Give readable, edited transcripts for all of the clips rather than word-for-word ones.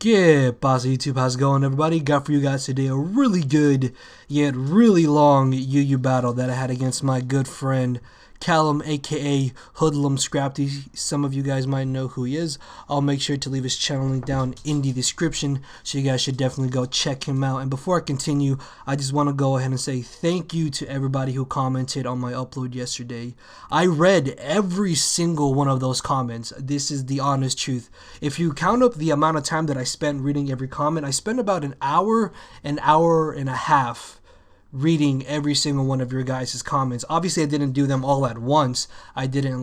Get boss YouTube, how's it going everybody? Got for you guys today a really good yet really long UU battle that I had against my good friend Callum, aka HoodlumScrafty. Some of you guys might know who he is. I'll make sure to leave his channel link down in the description, so you guys should definitely go check him out. And before I continue, I just want to go ahead and say thank you to everybody who commented on my upload yesterday. I read every single one of those comments. This is the honest truth. If you count up the amount of time that I spent reading every comment, I spent about an hour and a half reading every single one of your guys' comments. Obviously I didn't do them all at once. I did it in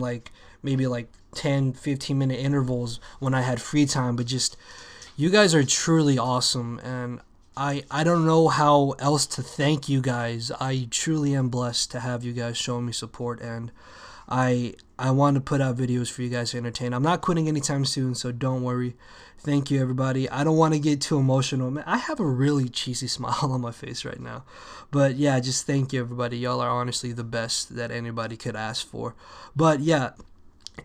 maybe 10-15 minute intervals when I had free time, but just you guys are truly awesome, and I don't know how else to thank you guys. I truly am blessed to have you guys showing me support, and I want to put out videos for you guys to entertain. I'm not quitting anytime soon, so don't worry. Thank you, everybody. I don't want to get too emotional. Man, I have a really cheesy smile on my face right now. But yeah, just thank you, everybody. Y'all are honestly the best that anybody could ask for. But yeah,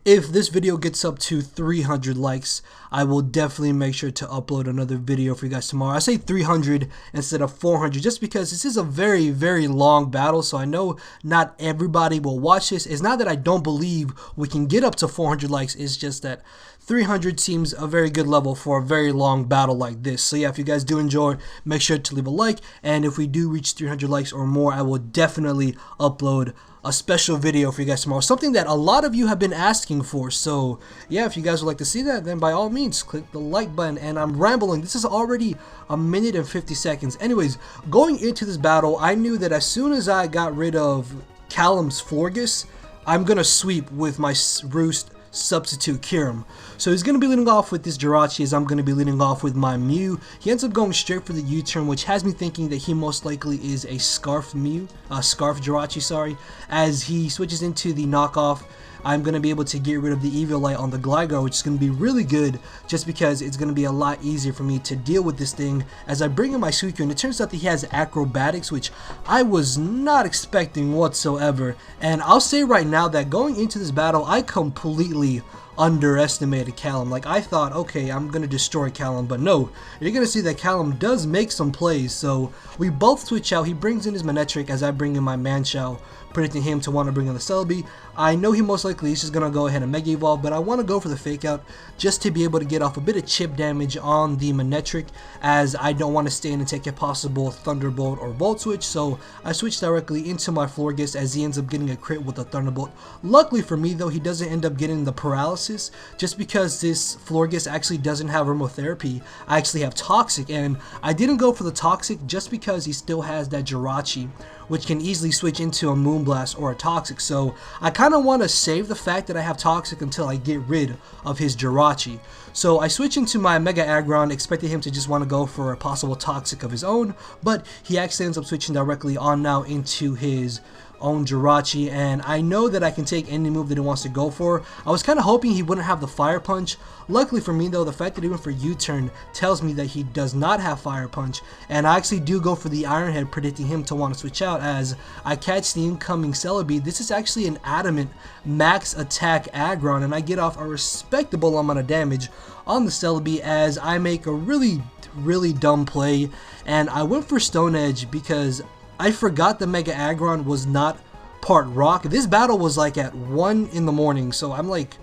if this video gets up to 300 likes, I will definitely make sure to upload another video for you guys tomorrow. I say 300 instead of 400 just because this is a very, very long battle, so I know not everybody will watch this. It's not that I don't believe we can get up to 400 likes, it's just that 300 seems a very good level for a very long battle like this. So yeah, if you guys do enjoy, make sure to leave a like, and if we do reach 300 likes or more, I will definitely upload a special video for you guys tomorrow, something that a lot of you have been asking for. So yeah, if you guys would like to see that, then by all means click the like button. And I'm rambling, this is already a minute and 50 seconds. Anyways, going into this battle, I knew that as soon as I got rid of Callum's Florges, I'm gonna sweep with my Roost substitute Kirim. So he's going to be leading off with this Jirachi, as I'm going to be leading off with my Mew. He ends up going straight for the U-turn, which has me thinking that he most likely is a Scarf Jirachi, sorry. As he switches into the knockoff, I'm going to be able to get rid of the Eviolite on the Gligar, which is going to be really good just because it's going to be a lot easier for me to deal with this thing as I bring in my Suicune. And it turns out that he has acrobatics, which I was not expecting whatsoever. And I'll say right now that going into this battle, I completely underestimated Callum. Like, I thought, okay, I'm gonna destroy Callum, but no, you're gonna see that Callum does make some plays. So we both switch out. He brings in his Manectric as I bring in my Manchow, predicting him to want to bring in the Celebi. I know he most likely is just gonna go ahead and Mega Evolve, but I want to go for the Fake Out just to be able to get off a bit of chip damage on the Manectric, as I don't want to stay in and take a possible Thunderbolt or Volt Switch. So I switch directly into my Florges as he ends up getting a crit with a Thunderbolt. Luckily for me though, he doesn't end up getting the paralysis, just because this Florges actually doesn't have Remotherapy. I actually have Toxic, and I didn't go for the Toxic just because he still has that Jirachi, which can easily switch into a Moonblast or a Toxic. So I kind of want to save the fact that I have Toxic until I get rid of his Jirachi. So I switch into my Mega Aggron, expecting him to just want to go for a possible Toxic of his own, but he actually ends up switching directly on now into his own Jirachi, and I know that I can take any move that he wants to go for. I was kind of hoping he wouldn't have the Fire Punch. Luckily for me though, the fact that he went for U-turn tells me that he does not have Fire Punch, and I actually do go for the Iron Head, predicting him to want to switch out as I catch the incoming Celebi. This is actually an Adamant max attack Aggron, and I get off a respectable amount of damage on the Celebi as I make a really dumb play, and I went for Stone Edge because I forgot the Mega Aggron was not part rock. This battle was like at 1 in the morning, so I'm like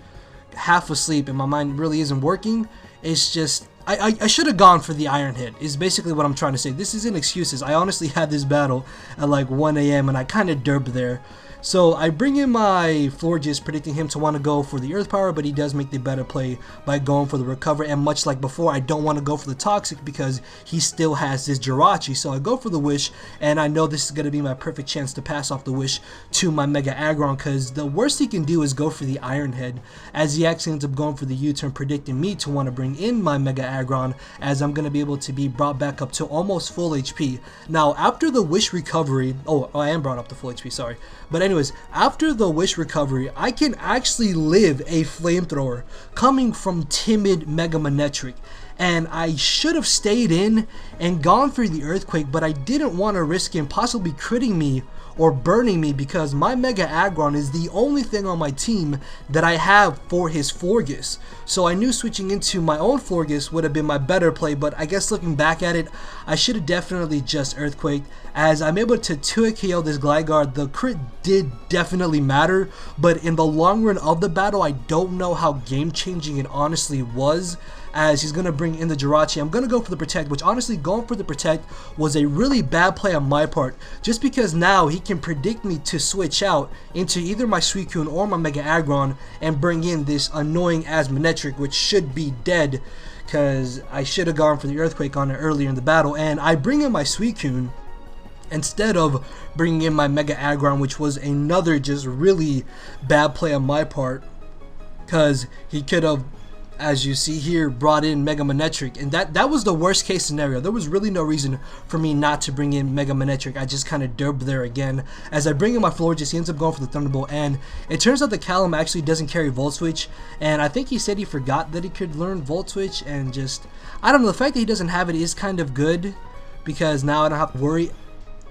half asleep and my mind really isn't working. It's just, I should have gone for the Iron Head, is basically what I'm trying to say. This isn't excuses. I honestly had this battle at like 1 AM and I kind of derped there. So I bring in my Florges, predicting him to want to go for the Earth Power, but he does make the better play by going for the Recover. And much like before, I don't want to go for the Toxic because he still has this Jirachi. So I go for the Wish, and I know this is going to be my perfect chance to pass off the Wish to my Mega Aggron, because the worst he can do is go for the Iron Head, as he actually ends up going for the U-turn, predicting me to want to bring in my Mega Aggron, as I'm going to be able to be brought back up to almost full HP. Now, after the Wish recovery, I am brought up to full HP, sorry. But anyways, after the Wish recovery, I can actually live a Flamethrower coming from timid Mega Manectric, and I should have stayed in and gone for the Earthquake, but I didn't want to risk him possibly critting me or burning me, because my Mega Aggron is the only thing on my team that I have for his Florges. So I knew switching into my own Florges would have been my better play, but I guess looking back at it, I should have definitely just Earthquake, as I'm able to 2-hit KO this Gligar. The crit did definitely matter, but in the long run of the battle, I don't know how game-changing it honestly was, as he's going to bring in the Jirachi. I'm going to go for the Protect, which honestly, going for the Protect was a really bad play on my part, just because now he can predict me to switch out into either my Suicune or my Mega Aggron and bring in this annoying ass Manectric, which should be dead, because I should have gone for the Earthquake on it earlier in the battle. And I bring in my Suicune instead of bringing in my Mega Aggron, which was another just really bad play on my part, because he could have, as you see here, brought in Mega Manectric, and that was the worst case scenario. There was really no reason for me not to bring in Mega Manectric. I just kind of durbed there again. As I bring in my Florges, he ends up going for the Thunderbolt, and it turns out that Callum actually doesn't carry Volt Switch, and I think he said he forgot that he could learn Volt Switch, and just, I don't know, the fact that he doesn't have it is kind of good, because now I don't have to worry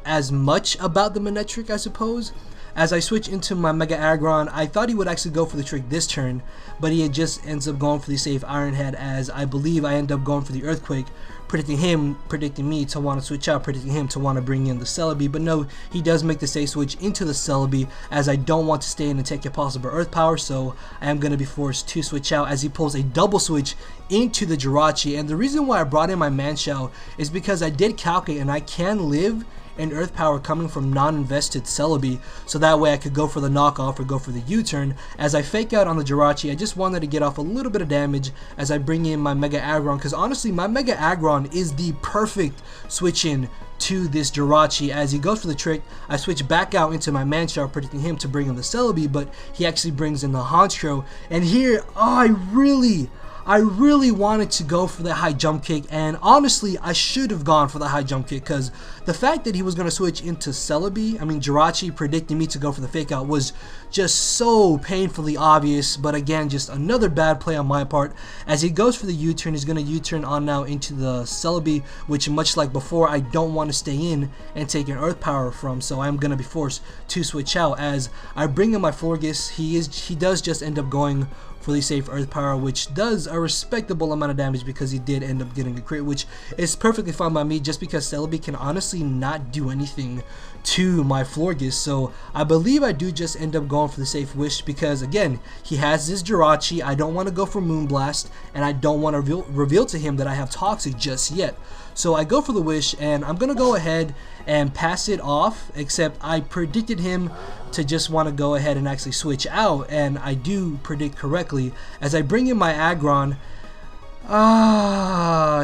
as much about the Manectric, I suppose. As I switch into my Mega Aggron, I thought he would actually go for the trick this turn, but he just ends up going for the safe Iron Head, as I believe I end up going for the Earthquake, predicting him, predicting me to want to switch out, predicting him to want to bring in the Celebi. But no, he does make the safe switch into the Celebi, as I don't want to stay in and take a possible Earth Power, so I am going to be forced to switch out, as he pulls a double switch into the Jirachi. And the reason why I brought in my Manshao is because I did calculate, and I can live and Earth Power coming from non-invested Celebi, so that way I could go for the knockoff or go for the U-turn. As I fake out on the Jirachi, I just wanted to get off a little bit of damage as I bring in my Mega Aggron, because honestly my Mega Aggron is the perfect switch in to this Jirachi. As he goes for the trick, I switch back out into my Manshao, predicting him to bring in the Celebi, but he actually brings in the Honchkrow. And here, I really wanted to go for that high jump kick, and honestly I should have gone for the high jump kick, because the fact that he was going to switch into Jirachi, predicting me to go for the fake out, was just so painfully obvious. But again, just another bad play on my part. As he goes for the U-turn, he's going to U-turn on now into the Celebi, which, much like before, I don't want to stay in and take an Earth Power from, so I'm going to be forced to switch out. As I bring in my Florges, he does just end up going for the safe Earth Power, which does a respectable amount of damage, because he did end up getting a crit, which is perfectly fine by me, just because Celebi can honestly not do anything to my Florges. So I believe I do just end up going for the safe Wish, because again, he has this Jirachi. I don't want to go for Moonblast, and I don't want to reveal to him that I have Toxic just yet. So I go for the Wish, and I'm going to go ahead and pass it off, except I predicted him to just want to go ahead and actually switch out, and I do predict correctly. As I bring in my Aggron,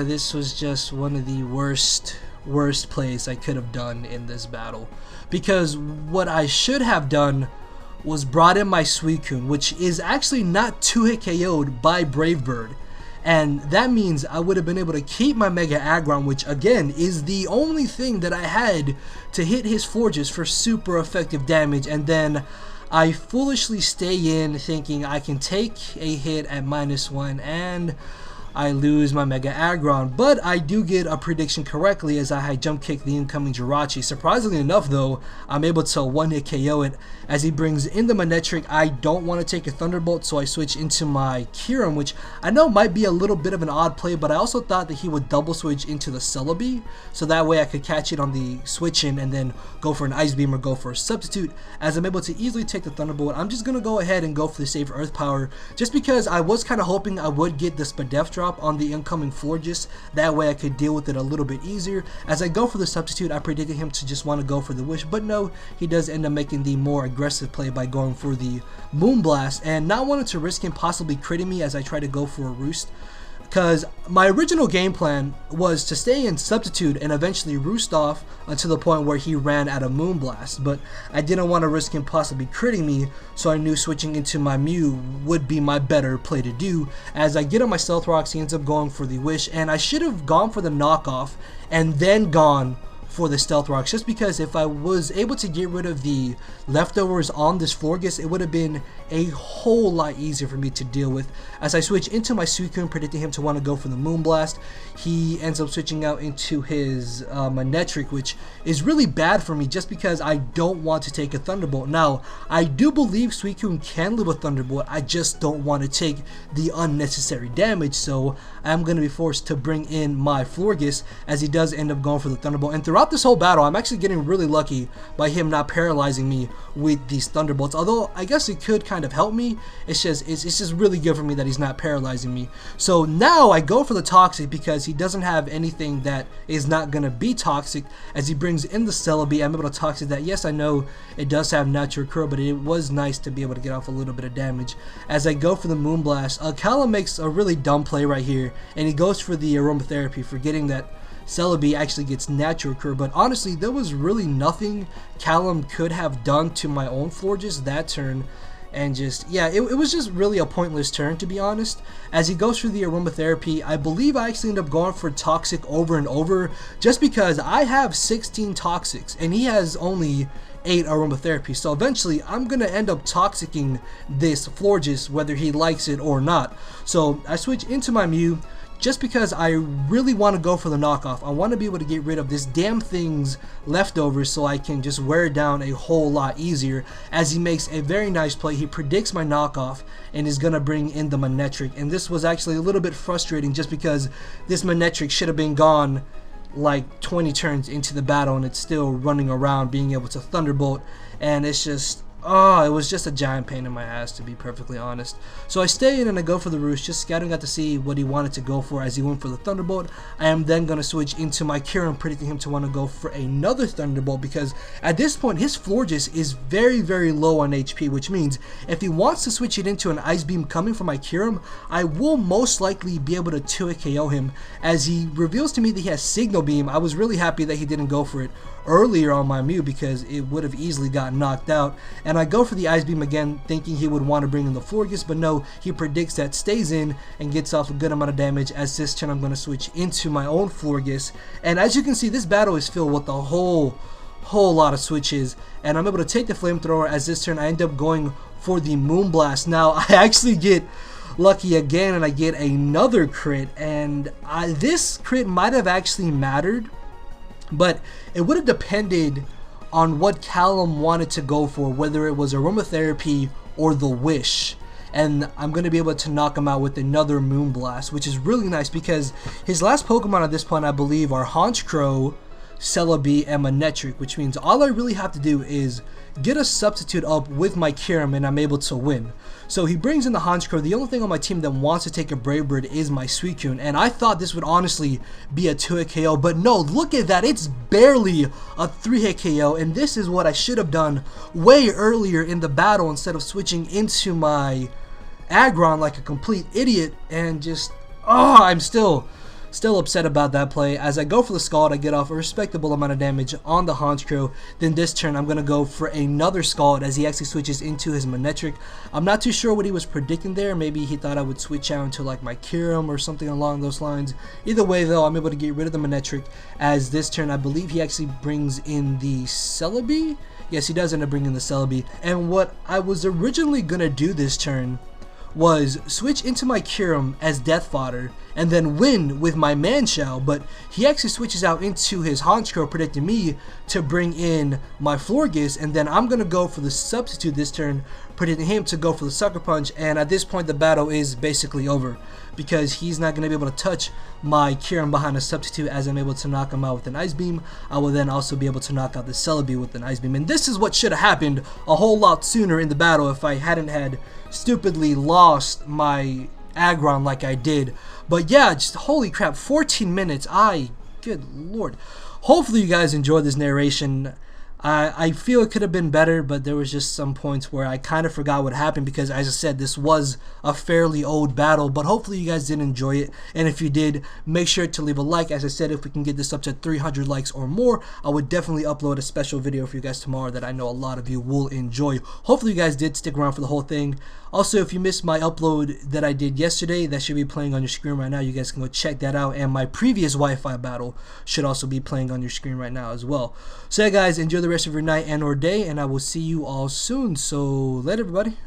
this was just one of the worst plays I could have done in this battle, because what I should have done was brought in my Suicune, which is actually not 2-hit KO'd by Brave Bird. And that means I would have been able to keep my Mega Aggron, which again is the only thing that I had to hit his Florges for super effective damage. And then I foolishly stay in thinking I can take a hit at -1, and I lose my Mega Aggron. But I do get a prediction correctly, as I had jump kicked the incoming Jirachi. Surprisingly enough though, I'm able to 1-hit KO it. As he brings in the Manectric, I don't want to take a Thunderbolt, so I switch into my Kyurem, which I know might be a little bit of an odd play, but I also thought that he would double switch into the Celebi, so that way I could catch it on the switch in and then go for an Ice Beam or go for a Substitute. As I'm able to easily take the Thunderbolt, I'm just going to go ahead and go for the safe Earth Power, just because I was kind of hoping I would get the Spadef drop on the incoming Florges. That way I could deal with it a little bit easier. As I go for the Substitute, I predicted him to just want to go for the Wish, but no, he does end up making the more aggressive play by going for the Moonblast, and not wanting to risk him possibly critting me as I try to go for a Roost, because my original game plan was to stay in Substitute and eventually Roost off until the point where he ran out of Moonblast, but I didn't want to risk him possibly critting me, so I knew switching into my Mew would be my better play to do. As I get on my Stealth Rocks, he ends up going for the Wish, and I should have gone for the knockoff and then gone for the stealth rocks, just because if I was able to get rid of the leftovers on this Florges, it would have been a whole lot easier for me to deal with. As I switch into my Suicune, predicting him to want to go for the Moonblast, he ends up switching out into his Manectric, which is really bad for me just because I don't want to take a Thunderbolt. Now, I do believe Suicune can live with Thunderbolt, I just don't want to take the unnecessary damage, so I'm going to be forced to bring in my Florges, as he does end up going for the Thunderbolt. And throughout this whole battle, I'm actually getting really lucky by him not paralyzing me with these Thunderbolts, although I guess it could kind of help me. It's just really good for me that he's not paralyzing me. So now I go for the Toxic because he doesn't have anything that is not going to be toxic. As he brings in the Celebi, I'm able to Toxic that. Yes, I know it does have Natural Cure, but it was nice to be able to get off a little bit of damage. As I go for the Moonblast, Callum makes a really dumb play right here, and he goes for the Aromatherapy, forgetting that Celebi actually gets Natural Cure. But honestly, there was really nothing Callum could have done to my own Florges that turn. And just, yeah, it was just really a pointless turn, to be honest. As he goes through the Aromatherapy, I believe I actually end up going for Toxic over and over, just because I have 16 Toxics and he has only 8 Aromatherapy. So eventually I'm going to end up Toxicking this Florges whether he likes it or not. So I switch into my Mew, just because I really want to go for the knockoff. I want to be able to get rid of this damn thing's leftovers so I can just wear it down a whole lot easier. As he makes a very nice play, he predicts my knockoff and is going to bring in the Manectric. And this was actually a little bit frustrating just because this Manectric should have been gone like 20 turns into the battle and it's still running around being able to Thunderbolt, and it's just, oh, it was just a giant pain in my ass, to be perfectly honest. So I stay in and I go for the Roost, just scouting out to see what he wanted to go for. As he went for the Thunderbolt, I am then going to switch into my Kyurem, predicting him to want to go for another Thunderbolt, because at this point his Florges is very, very low on HP, which means if he wants to switch it into an Ice Beam coming from my Kyurem, I will most likely be able to 2-hit KO him. As he reveals to me that he has Signal Beam, I was really happy that he didn't go for it earlier on my Mew, because it would have easily gotten knocked out. And I go for the Ice Beam again, thinking he would want to bring in the Florges, but no, he predicts that, stays in, and gets off a good amount of damage. As this turn I'm going to switch into my own Florges, and as you can see, this battle is filled with a whole lot of switches, and I'm able to take the Flamethrower. As this turn I end up going for the Moonblast. Now I actually get lucky again and I get another crit, and this crit might have actually mattered, but it would have depended on what Callum wanted to go for, whether it was Aromatherapy or the Wish. And I'm going to be able to knock him out with another Moonblast, which is really nice because his last Pokemon at this point, I believe, are Honchkrow, Celebi, and Manectric, which means all I really have to do is get a substitute up with my Kyurem and I'm able to win. So he brings in the Honchkrow. The only thing on my team that wants to take a Brave Bird is my Suicune, and I thought this would honestly be a 2-hit KO, but no, look at that, it's barely a 3-hit KO, and this is what I should have done way earlier in the battle instead of switching into my Aggron like a complete idiot. And just, oh, I'm still upset about that play. As I go for the Scald, I get off a respectable amount of damage on the Honchkrow. Then this turn I'm going to go for another Scald as he actually switches into his Manectric. I'm not too sure what he was predicting there. Maybe he thought I would switch out into like my Kyurem or something along those lines. Either way though, I'm able to get rid of the Manectric. As this turn I believe he actually brings in the Celebi. Yes, he does end up bringing the Celebi. And what I was originally going to do this turn was switch into my Kyurem as Death Fodder and then win with my Manshell, but he actually switches out into his Honchkrow, predicting me to bring in my Florges, and then I'm going to go for the substitute this turn, predicting him to go for the Sucker Punch. And at this point the battle is basically over because he's not going to be able to touch my Kyurem behind a substitute. As I'm able to knock him out with an Ice Beam, I will then also be able to knock out the Celebi with an Ice Beam. And this is what should have happened a whole lot sooner in the battle if I hadn't had stupidly lost my Aggron like I did. But yeah, just holy crap, 14 minutes. Good lord. Hopefully you guys enjoyed this narration. I feel it could have been better, but there was just some points where I kind of forgot what happened because, as I said, this was a fairly old battle. But hopefully you guys did enjoy it, and if you did, make sure to leave a like. As I said, if we can get this up to 300 likes or more, I would definitely upload a special video for you guys tomorrow that I know a lot of you will enjoy. Hopefully you guys did stick around for the whole thing. Also, if you missed my upload that I did yesterday, that should be playing on your screen right now. You guys can go check that out, and my previous Wi-Fi battle should also be playing on your screen right now as well. So yeah guys, enjoy the rest of your night and or day, and I will see you all soon. So later everybody.